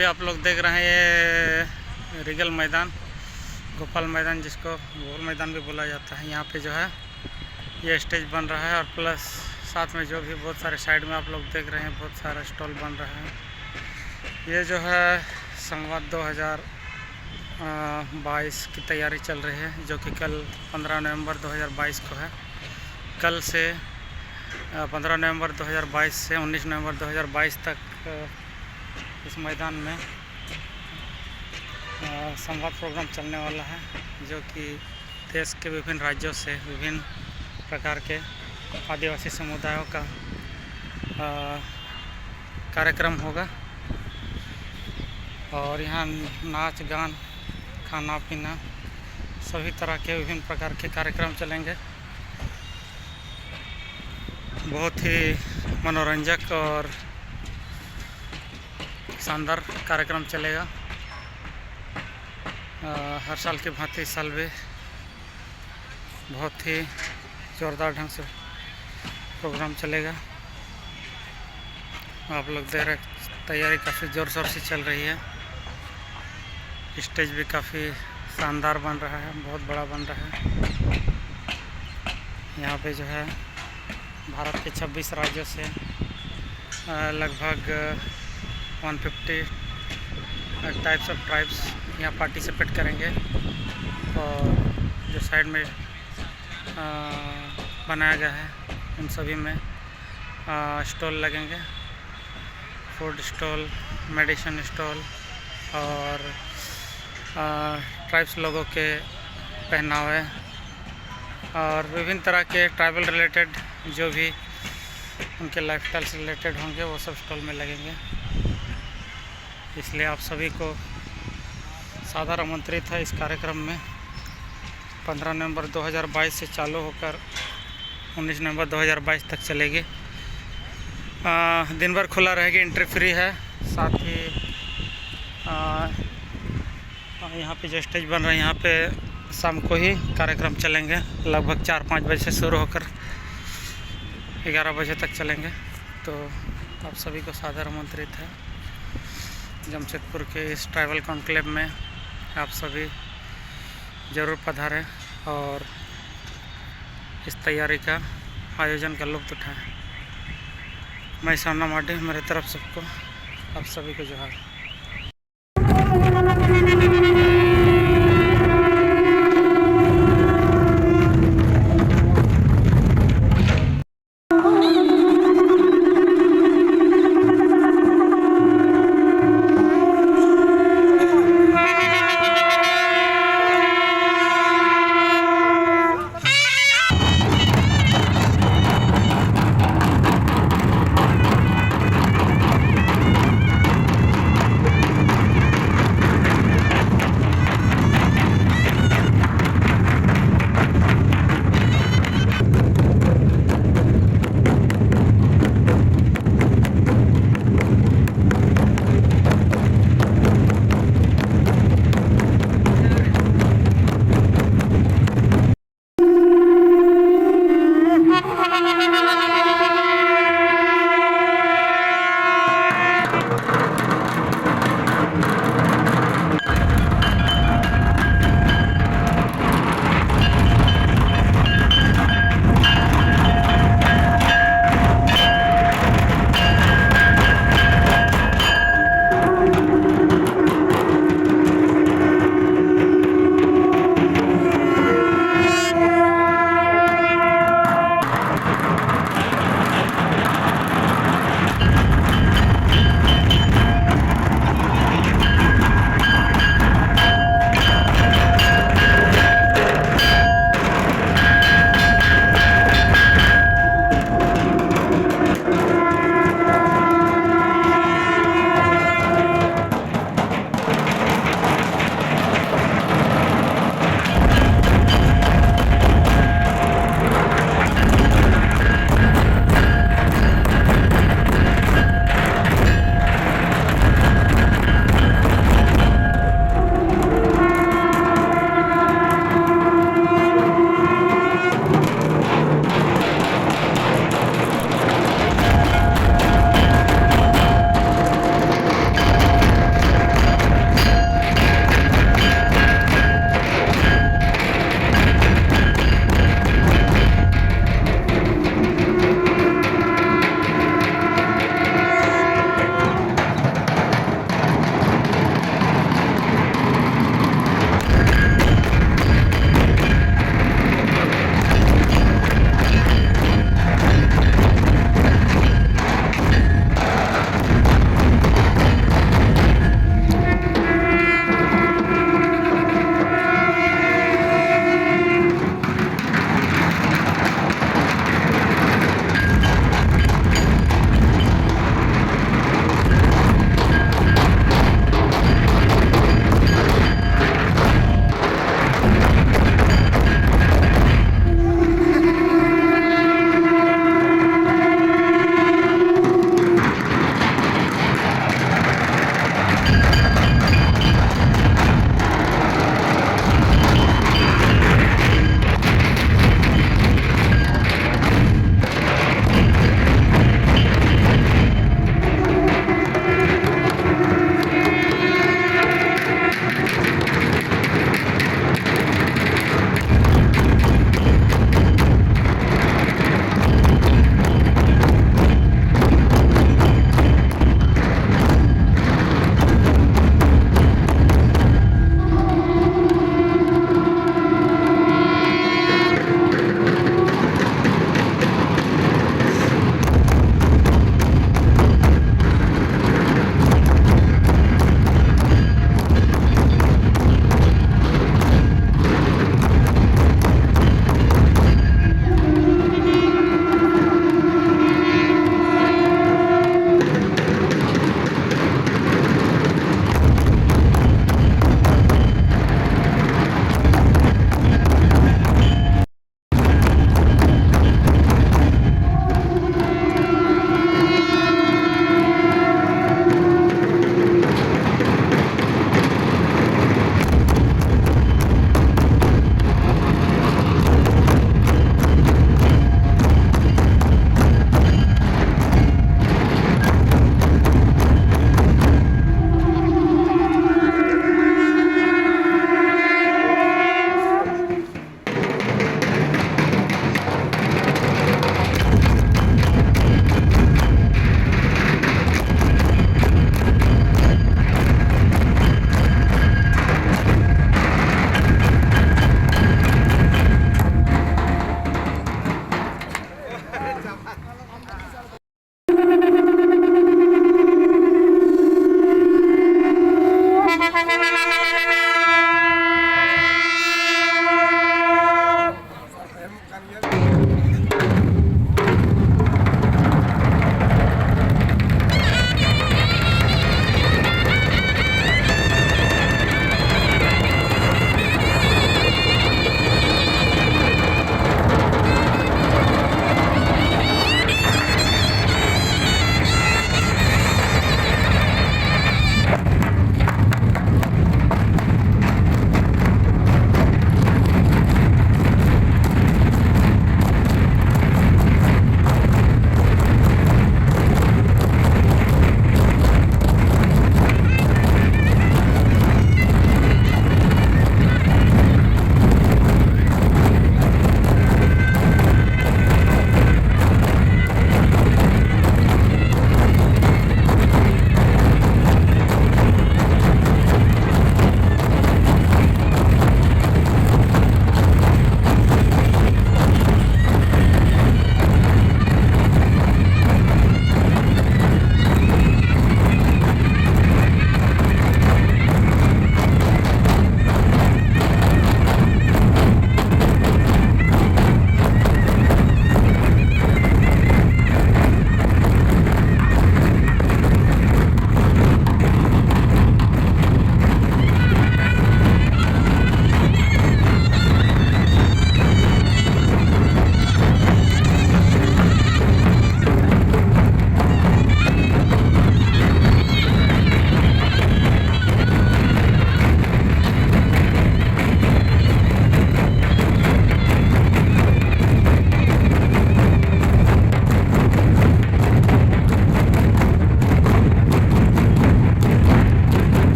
अभी आप लोग देख रहे हैं ये रिगल मैदान, गोपाल मैदान जिसको गोल मैदान भी बोला जाता है। यहाँ पे जो है ये स्टेज बन रहा है और प्लस साथ में जो भी बहुत सारे साइड में आप लोग देख रहे हैं बहुत सारा स्टॉल बन रहा है। ये जो है संवाद 2022 की तैयारी चल रही है, जो कि कल 15 नवंबर 2022 को है। कल से 15 नवंबर 2022 से 19 नवंबर 2022 तक इस मैदान में संवाद प्रोग्राम चलने वाला है, जो कि देश के विभिन्न राज्यों से विभिन्न प्रकार के आदिवासी समुदायों का कार्यक्रम होगा। और यहाँ नाच गान खाना पीना सभी तरह के विभिन्न प्रकार के कार्यक्रम चलेंगे। बहुत ही मनोरंजक और शानदार कार्यक्रम चलेगा। हर साल की भांति इस साल भी बहुत ही ज़ोरदार ढंग से प्रोग्राम चलेगा। आप लोग देख रहे तैयारी काफ़ी ज़ोर शोर से चल रही है। स्टेज भी काफ़ी शानदार बन रहा है, बहुत बड़ा बन रहा है। यहाँ पे जो है भारत के 26 राज्यों से लगभग 150 टाइप्स ऑफ ट्राइब्स यहाँ पार्टिसिपेट करेंगे। और जो साइड में बनाया गया है उन सभी में स्टॉल लगेंगे, फूड स्टॉल, मेडिसिन स्टॉल और ट्राइब्स लोगों के पहनावे और विभिन्न तरह के ट्राइबल रिलेटेड जो भी उनके लाइफस्टाइल से रिलेटेड होंगे वो सब स्टॉल में लगेंगे। इसलिए आप सभी को सादर आमंत्रित है इस कार्यक्रम में। 15 नवंबर 2022 से चालू होकर 19 नवंबर 2022 तक चलेगी। दिन भर खुला रहेगी, एंट्री फ्री है। साथ ही यहाँ पे जो स्टेज बन रहा है यहाँ पे शाम को ही कार्यक्रम चलेंगे, लगभग 4-5 बजे से शुरू होकर 11 बजे तक चलेंगे। तो आप सभी को सादर आमंत्रित है जमशेदपुर के इस ट्राइबल कॉन्क्लेव में। आप सभी ज़रूर पधारें और इस तैयारी का आयोजन का लुत्फ़ उठाएं। मैं सोना माडी, मेरे तरफ सबको आप सभी को जोहार।